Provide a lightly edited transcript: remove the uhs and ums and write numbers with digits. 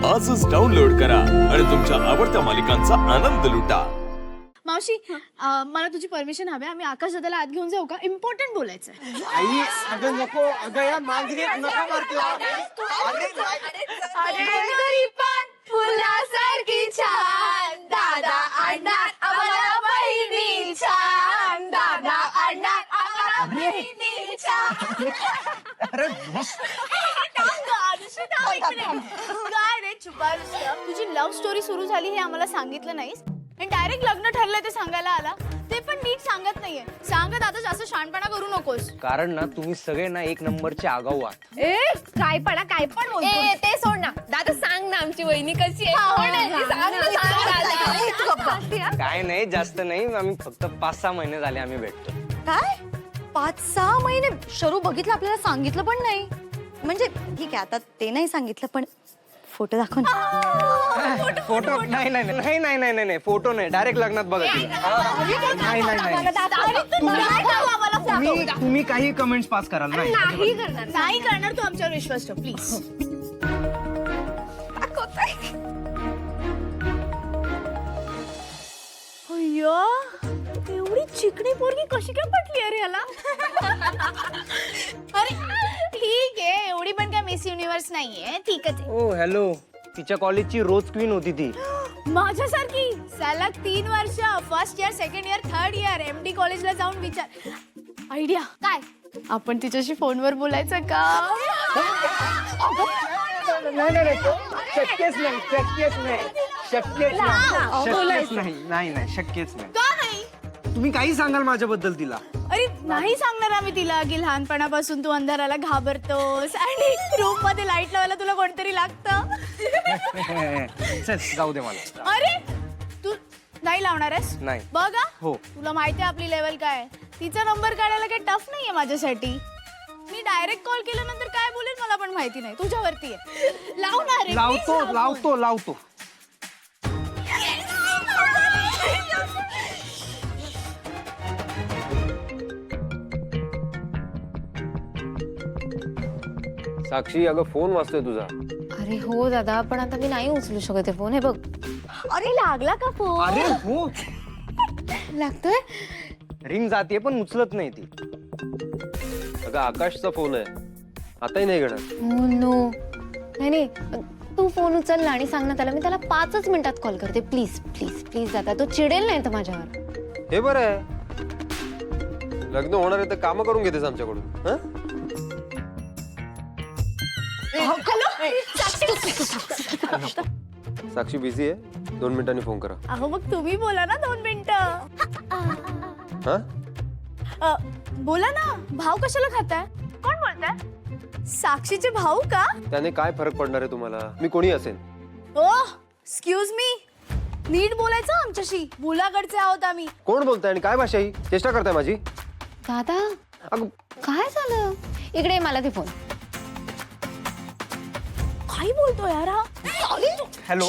आजच डाउनलोड करा आणि तुमच्या आवडत्या मालिकांचा आनंद लुटा। मावशी मला तुझी परमिशन हवी, आम्ही आकाश दादाला आत घेऊन जाऊ का? इम्पॉर्टंट बोलायचं आहे। आई अगं नको, अगं या मांजरीत नका मारला। अरे गरी पान फुलासारखी छान दादा आणणार आम्हाला बहिणी छान दादा आणणार आम्हाला बहिणी छान। अरे काय रे चुपा रुस्तम, तुझी लव्ह स्टोरी सुरू झाली हे आम्हाला सांगितलं नाहीस आणि डायरेक्ट लग्न ठरलंय ते सांगायला आला, ते पण नीट सांगत नाहीये। सांगत आता जास्त शहाणपणा करू नकोस। कारण ना तुम्ही सगळे ना एक नंबरचे आगाऊ आहात। ए काय पण बोलतो। ए ते सोड ना दादा, सांग ना आमची वहिनी कशी आहे। काय नाही, जास्त नाही, आम्ही फक्त 5-6 महिने झाले आम्ही भेटतो। काय 5-6 महिने? शरू बघितलं, आपल्याला सांगितलं पण नाही। म्हणजे ठीक आहे, आता ते नाही सांगितलं, पण फोटो दाखव ना। फोटो नाही नाही नाही नाही नाही नाही फोटो नाही, डायरेक्ट लग्नात बघा नाही नाही नाही, तुम्ही काही कमेंट्स पास कराल नाही करणार तू, आमच्यावर विश्वास ठेव प्लीज। एवढी चिकणी पोरगी कशी काय पटली अरे याला? अरे ठीक आहे, एवढी पण काय मिस युनिव्हर्स नाहीये, ठीकच आहे। ओ हॅलो, तिच्या कॉलेजची रोज क्वीन होती ती। माझ्यासारखी सलग 3 वर्ष, first year, second year, third year, MD कॉलेजला जाऊन विचार। आयडिया काय, आपण तिच्याशी फोनवर बोलायचं का? नाही शक्यच नाही, शक्यच नाही, शक्यच नाही, शक्यच नाही। का नाही? तुम्ही काही सांगाल माझ्याबद्दल तिला? अरे नाही सांगणार आम्ही तिला की लहानपणापासून तू अंधाराला घाबरतोस आणि रूम मध्ये लाईट लावायला तुला कोणतरी लागतं। चल जाऊ दे मला। अरे तू नाही लावणार आहेस? नाही। बघा हो, तुला माहिती आहे आपली लेवल काय, तिचा नंबर काढायला काही टफ नाहीये माझ्यासाठी। मी डायरेक्ट कॉल केल्यानंतर काय बोलेल मला पण माहिती नाही, तुझ्यावरती आहे। लावणार आहे, लावतो। साक्षी, अगं फोन वाजतोय तुझा। अरे हो दादा, पण आता मी नाही उचलू शकत आहे फोन। हे बघ, अरे लागला का फोन? अरे हो, लागतोय। रिंग जाते पण उचलत नाही ती। अगं आकाशचा फोन आहे, आताही नाही घेणार। हो नो, नाही तू फोन उचल ना आणि सांग ना त्याला, मी त्याला 5च मिनिटात कॉल करते। प्लीज प्लीज प्लीज दादा, तो चिडेल नाही तर माझ्यावर। हे बरं आहे, लग्न होणार आहे तर काम करून घेतेस आमच्याकडून। हं? साक्षी बिझी आहे, 2 मिनिटांनी फोन करा। अहो मग तुम्ही बोला ना 2 मिनिटं। हा बोला ना, भाऊ कशाला खाताय? कोण बोलताय? साक्षीचे भाऊ का? त्याने काय फरक पडणार आहे तुम्हाला? मी कोणी असेल। ओह एक्सक्यूज मी, नीट बोलायचं आमच्याशी, मुलाकडचे आहोत आम्ही। कोण बोलताय आणि काय भाषा ही? चेष्टा करताय माझी? दादा अगं काय झालं? इकडे मला ते फोन। काय बोलतो यार हा? हॅलो